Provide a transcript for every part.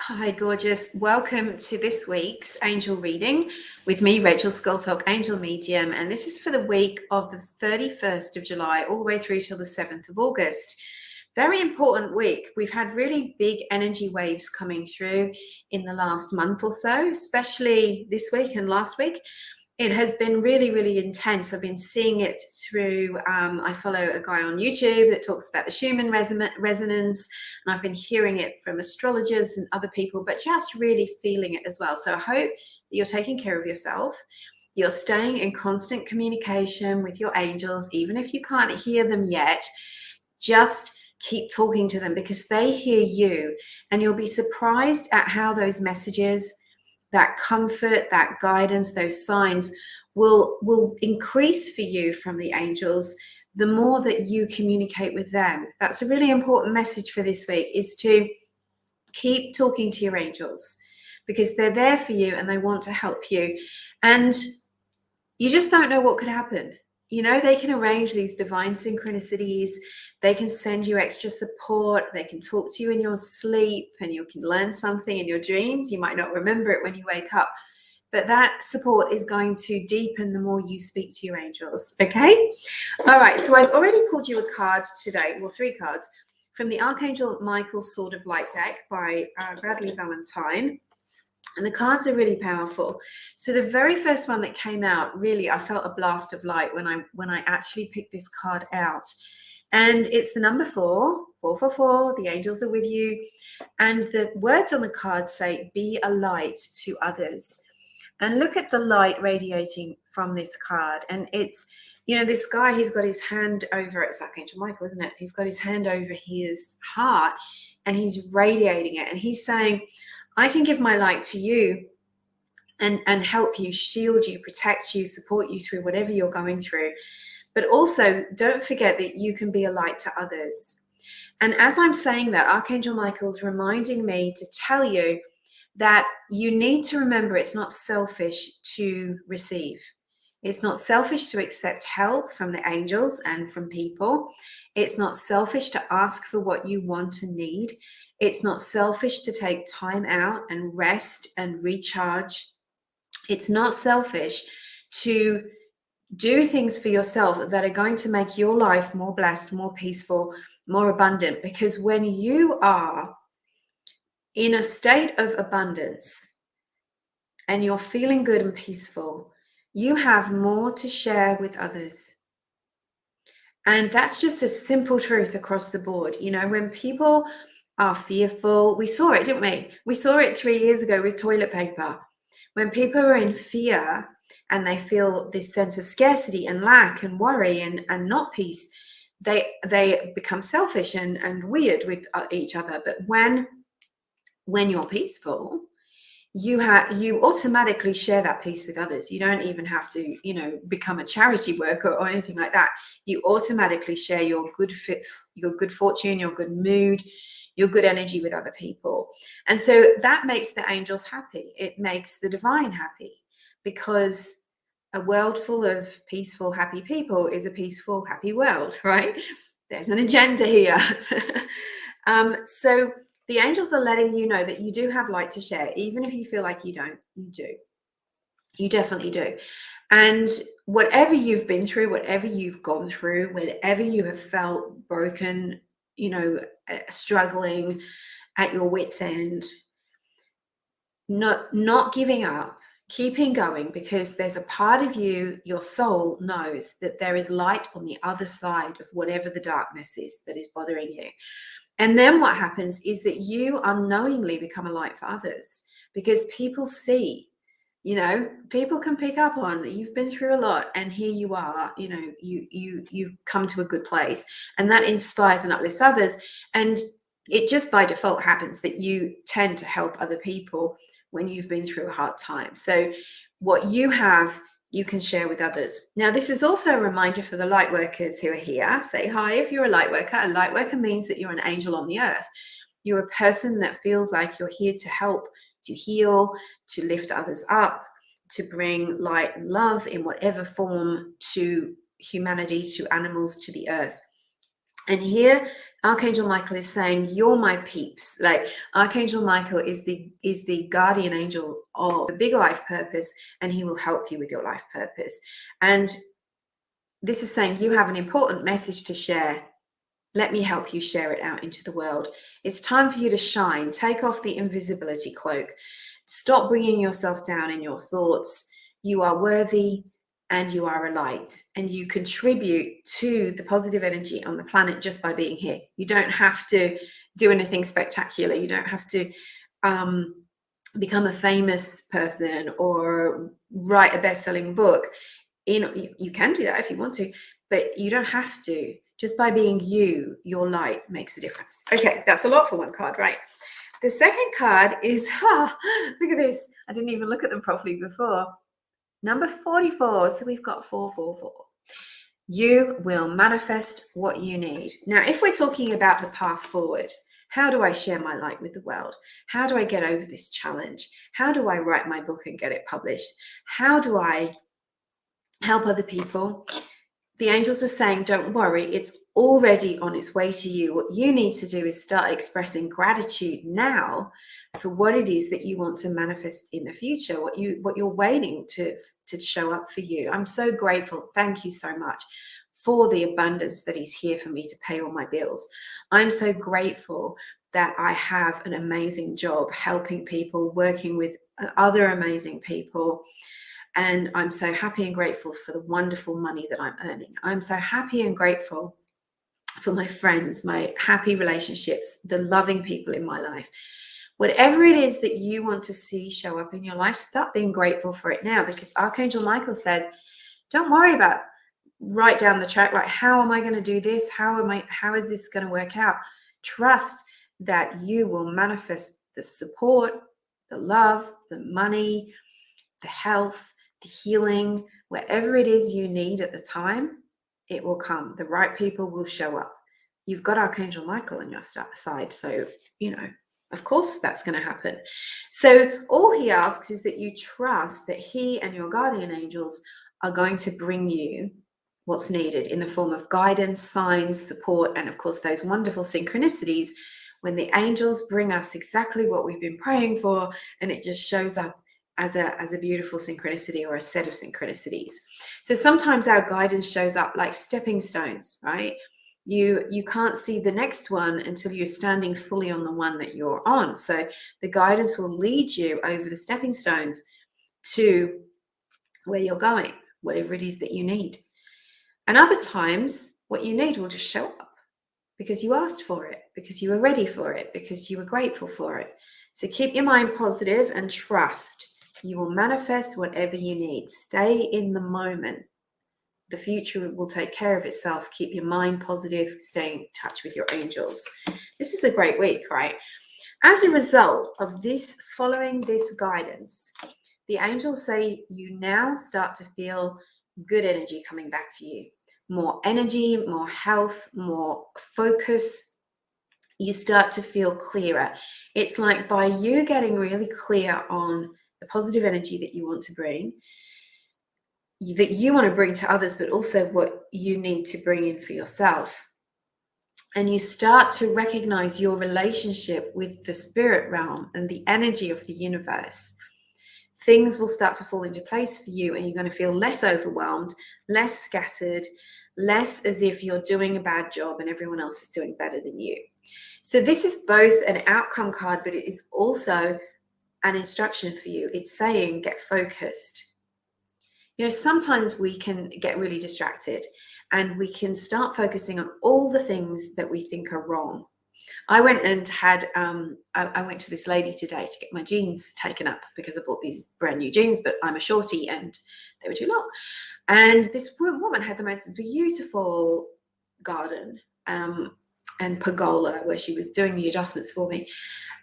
Hi, gorgeous. Welcome to this week's angel reading with me, Rachel Scoltock, angel medium. And this is for the week of the 31st of July all the way through till the 7th of August. Very important week. We've had really big energy waves coming through in the last month or so, especially this week and last week. It has been really, really intense. I've been seeing it through, I follow a guy on YouTube that talks about the Schumann resonance, and I've been hearing it from astrologers and other people, but just really feeling it as well. So I hope that you're taking care of yourself. You're staying in constant communication with your angels, even if you can't hear them yet. Just keep talking to them because they hear you, and you'll be surprised at how those messages, that comfort, that guidance, those signs will increase for you from the angels the more that you communicate with them. That's a really important message for this week, is to keep talking to your angels because they're there for you and they want to help you. And you just don't know what could happen. You know, they can arrange these divine synchronicities. They can send you extra support. They can talk to you in your sleep, and you can learn something in your dreams. You might not remember it when you wake up, but that support is going to deepen the more you speak to your angels. Okay. All right. So I've already pulled you a card today. Well, 3 cards from the Archangel Michael Sword of Light deck by Bradley Valentine. And the cards are really powerful. So the very first one that came out, really, I felt a blast of light when I actually picked this card out. And it's the number 4, 444. The angels are with you. And the words on the card say, be a light to others. And look at the light radiating from this card. And it's, you know, this guy, he's got his hand over, it's Archangel Michael, isn't it? He's got his hand over his heart and he's radiating it. And he's saying, I can give my light to you and help you, shield you, protect you, support you through whatever you're going through. But also, don't forget that you can be a light to others. And as I'm saying that, Archangel Michael's reminding me to tell you that you need to remember it's not selfish to receive. It's not selfish to accept help from the angels and from people. It's not selfish to ask for what you want and need. It's not selfish to take time out and rest and recharge. It's not selfish to do things for yourself that are going to make your life more blessed, more peaceful, more abundant. Because when you are in a state of abundance and you're feeling good and peaceful, you have more to share with others. And that's just a simple truth across the board. You know, when people are fearful, we saw it, didn't we? We saw it 3 years ago with toilet paper. When people are in fear and they feel this sense of scarcity and lack and worry and not peace, they become selfish and weird with each other. But when you're peaceful, you automatically share that peace with others. You don't even have to, you know, become a charity worker or anything like that. You automatically share your good fortune, your good mood, your good energy with other people. And so that makes the angels happy. It makes the divine happy, because a world full of peaceful, happy people is a peaceful, happy world, right? There's an agenda here. So the angels are letting you know that you do have light to share, even if you feel like you don't. You do. You definitely do. And whatever you've been through, whatever you've gone through, whenever you have felt broken, you know, struggling at your wit's end, not giving up, keeping going, because there's a part of you, your soul knows that there is light on the other side of whatever the darkness is that is bothering you. And then what happens is that you unknowingly become a light for others, because people see, you know, people can pick up on that you've been through a lot, and here you are, you know, you've come to a good place, and that inspires and uplifts others. And it just by default happens that you tend to help other people when you've been through a hard time. So what you have, you can share with others. Now, this is also a reminder for the light workers who are here. Say hi if you're a light worker. A light worker means that you're an angel on the earth. You're a person that feels like you're here to help, to heal, to lift others up, to bring light and love in whatever form to humanity, to animals, to the earth. And here Archangel Michael is saying, you're my peeps. Like, Archangel Michael is the guardian angel of the big life purpose, and he will help you with your life purpose. And this is saying you have an important message to share. Let me help you share it out into the world. It's time for you to shine. Take off the invisibility cloak. Stop bringing yourself down in your thoughts. You are worthy and you are a light, and you contribute to the positive energy on the planet just by being here. You don't have to do anything spectacular. You don't have to become a famous person or write a best-selling book. You can do that if you want to, but you don't have to. Just by being you, your light makes a difference. Okay, that's a lot for one card, right? The second card is, look at this. I didn't even look at them properly before. Number 44. So we've got 444. You will manifest what you need. Now, if we're talking about the path forward, how do I share my light with the world? How do I get over this challenge? How do I write my book and get it published? How do I help other people? The angels are saying, don't worry, it's already on its way to you. What you need to do is start expressing gratitude now for what it is that you want to manifest in the future, what you're waiting to show up for you. I'm so grateful. Thank you so much for the abundance that is here for me to pay all my bills. I'm so grateful that I have an amazing job helping people, working with other amazing people. And I'm so happy and grateful for the wonderful money that I'm earning. I'm so happy and grateful for my friends, my happy relationships, the loving people in my life. Whatever it is that you want to see show up in your life, start being grateful for it now, because Archangel Michael says, don't worry about right down the track, like, how am I going to do this? How is this going to work out? Trust that you will manifest the support, the love, the money, the health, the healing, whatever it is you need at the time, it will come. The right people will show up. You've got Archangel Michael on your side, so, of course that's going to happen. So all he asks is that you trust that he and your guardian angels are going to bring you what's needed in the form of guidance, signs, support, and of course those wonderful synchronicities when the angels bring us exactly what we've been praying for, and it just shows up as a beautiful synchronicity or a set of synchronicities. So sometimes our guidance shows up like stepping stones, right? You can't see the next one until you're standing fully on the one that you're on. So the guidance will lead you over the stepping stones to where you're going, whatever it is that you need. And other times, what you need will just show up because you asked for it, because you were ready for it, because you were grateful for it. So keep your mind positive and trust. You will manifest whatever you need. Stay in the moment. The future will take care of itself. Keep your mind positive. Stay in touch with your angels. This is a great week, right? As a result of this, following this guidance, the angels say you now start to feel good energy coming back to you. More energy, more health, more focus. You start to feel clearer. It's like by you getting really clear on the positive energy that you want to bring, that you want to bring to others, but also what you need to bring in for yourself. And you start to recognize your relationship with the spirit realm and the energy of the universe. Things will start to fall into place for you, and you're going to feel less overwhelmed, less scattered, less as if you're doing a bad job and everyone else is doing better than you. So this is both an outcome card, but it is also an instruction for you. It's saying, get focused. Sometimes we can get really distracted and we can start focusing on all the things that we think are wrong. I went and had, I went to this lady today to get my jeans taken up because I bought these brand new jeans, but I'm a shorty and they were too long. And this woman had the most beautiful garden and pergola where she was doing the adjustments for me.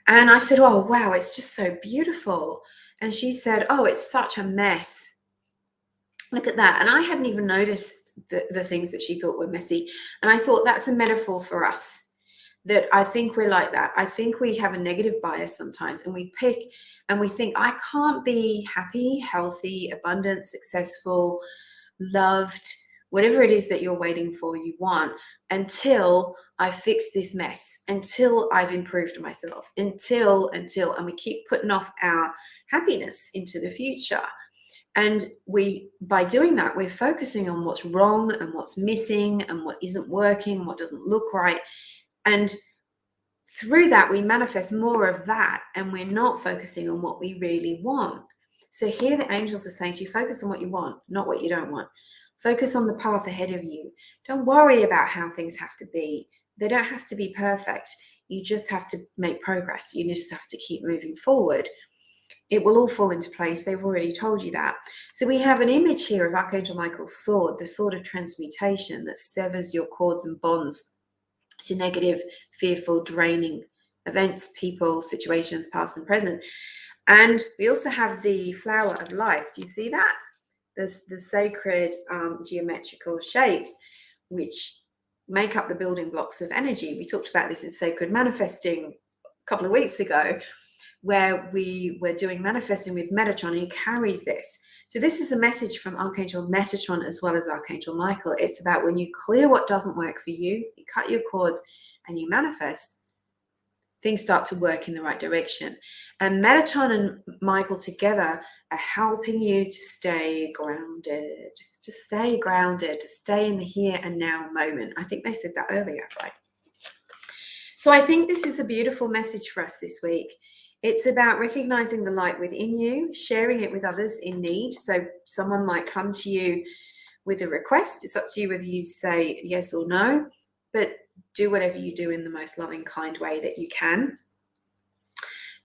And I said, oh, wow, it's just so beautiful. And she said, oh, it's such a mess. Look at that. And I hadn't even noticed the things that she thought were messy. And I thought that's a metaphor for us, that I think we're like that. I think we have a negative bias sometimes, and we pick and we think, I can't be happy, healthy, abundant, successful, loved, whatever it is that you're waiting for, you want, until I've fixed this mess, until I've improved myself, until, and we keep putting off our happiness into the future. And by doing that, we're focusing on what's wrong and what's missing and what isn't working and what doesn't look right. And through that, we manifest more of that, and we're not focusing on what we really want. So here the angels are saying to you, focus on what you want, not what you don't want. Focus on the path ahead of you. Don't worry about how things have to be. They don't have to be perfect. You just have to make progress. You just have to keep moving forward. It will all fall into place. They've already told you that. So we have an image here of Archangel Michael's sword, the sword of transmutation that severs your cords and bonds to negative, fearful, draining events, people, situations, past and present. And we also have the flower of life. Do you see that? The sacred geometrical shapes, which make up the building blocks of energy. We talked about this in Sacred Manifesting a couple of weeks ago, where we were doing manifesting with Metatron. He carries this. So this is a message from Archangel Metatron as well as Archangel Michael. It's about when you clear what doesn't work for you, you cut your cords and you manifest, things start to work in the right direction. And Metatron and Michael together are helping you to stay grounded, to stay in the here and now moment. I think they said that earlier, right? So I think this is a beautiful message for us this week. It's about recognizing the light within you, sharing it with others in need. So someone might come to you with a request. It's up to you whether you say yes or no, but do whatever you do in the most loving, kind way that you can.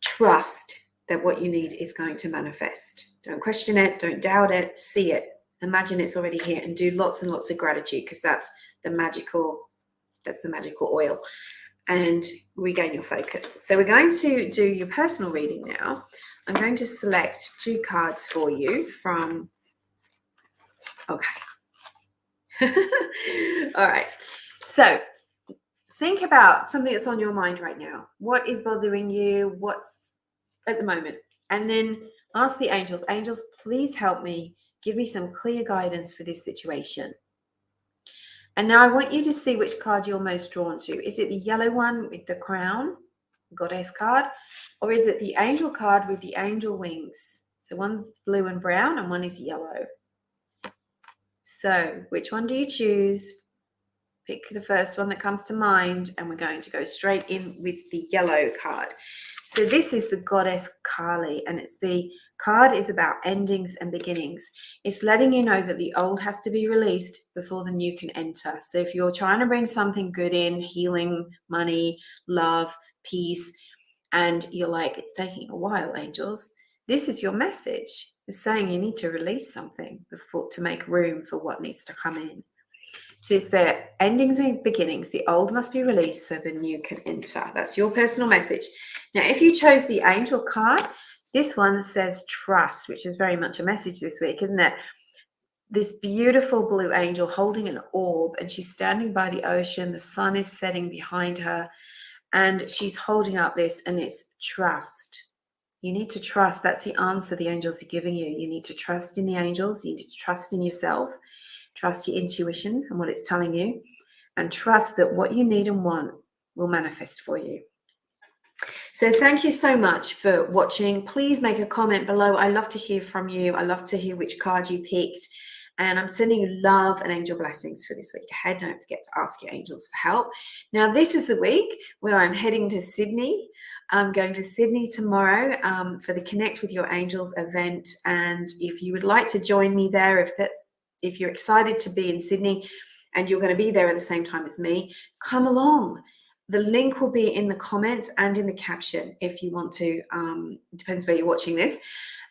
Trust that what you need is going to manifest. Don't question it. Don't doubt it. See it. Imagine it's already here, and do lots and lots of gratitude, because that's the magical oil. And regain your focus. So we're going to do your personal reading now. I'm going to select 2 cards for you from, okay. All right. So think about something that's on your mind right now. What is bothering you? What's at the moment? And then ask the angels, angels, please help me. Give me some clear guidance for this situation. And now I want you to see which card you're most drawn to. Is it the yellow one with the crown, goddess card, or is it the angel card with the angel wings? So one's blue and brown and one is yellow. So which one do you choose? Pick the first one that comes to mind, and we're going to go straight in with the yellow card. So this is the goddess Kali, and it's the card is about endings and beginnings. It's letting you know that the old has to be released before the new can enter. So if you're trying to bring something good in, healing, money, love, peace, and you're like, it's taking a while, angels, this is your message. It's saying you need to release something before to make room for what needs to come in. So it's the endings and beginnings. The old must be released so the new can enter. That's your personal message. Now, if you chose the angel card, this one says trust, which is very much a message this week, isn't it? This beautiful blue angel holding an orb, and she's standing by the ocean. The sun is setting behind her, and she's holding up this, and it's trust. You need to trust. That's the answer the angels are giving you. You need to trust in the angels. You need to trust in yourself. Trust your intuition and what it's telling you, and trust that what you need and want will manifest for you. So thank you so much for watching. Please make a comment below. I love to hear from you. I love to hear which card you picked. And I'm sending you love and angel blessings for this week ahead. Don't forget to ask your angels for help. Now, this is the week where I'm heading to Sydney. I'm going to Sydney tomorrow for the Connect with Your Angels event. And if you would like to join me there, if you're excited to be in Sydney and you're going to be there at the same time as me, come along. The link will be in the comments and in the caption if you want to. It depends where you're watching this.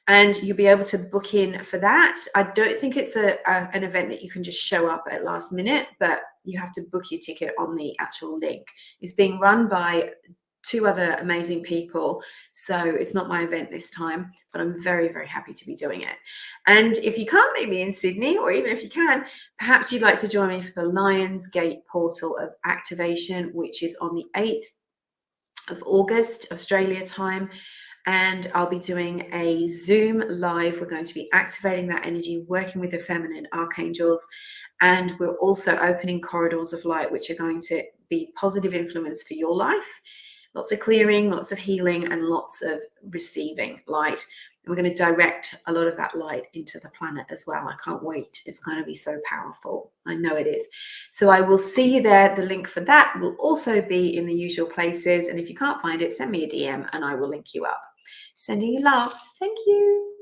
And you'll be able to book in for that. I don't think it's an event that you can just show up at last minute, but you have to book your ticket on the actual link. It's being run by 2 other amazing people. So it's not my event this time, but I'm very, very happy to be doing it. And if you can't meet me in Sydney, or even if you can, perhaps you'd like to join me for the Lions Gate Portal of Activation, which is on the 8th of August, Australia time. And I'll be doing a Zoom live. We're going to be activating that energy, working with the feminine archangels. And we're also opening corridors of light, which are going to be positive influence for your life. Lots of clearing, lots of healing, and lots of receiving light. And we're going to direct a lot of that light into the planet as well. I can't wait. It's going to be so powerful. I know it is. So I will see you there. The link for that will also be in the usual places. And if you can't find it, send me a DM and I will link you up. Sending you love. Thank you.